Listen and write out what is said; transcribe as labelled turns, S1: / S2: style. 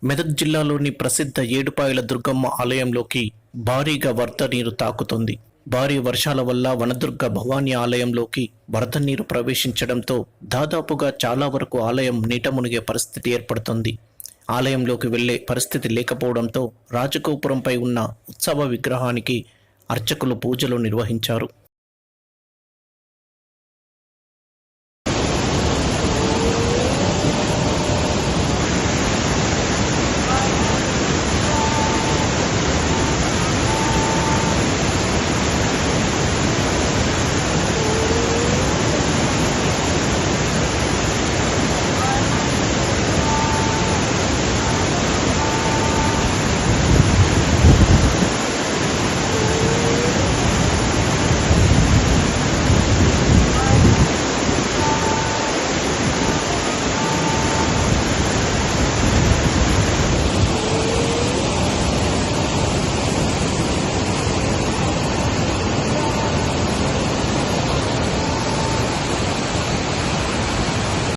S1: మెదక్ జిల్లాలోని ప్రసిద్ధ ఏడుపాయల దుర్గమ్మ ఆలయంలోకి భారీగా వరద నీరు తాకుతోంది. భారీ వర్షాల వల్ల వనదుర్గ భవానీ ఆలయంలోకి వరద నీరు ప్రవేశించడంతో దాదాపుగా చాలా వరకు ఆలయం నీట మునిగే పరిస్థితి ఏర్పడుతోంది. ఆలయంలోకి వెళ్లే పరిస్థితి లేకపోవడంతో రాజగోపురంపై ఉన్న ఉత్సవ విగ్రహానికి అర్చకులు పూజలు నిర్వహించారు.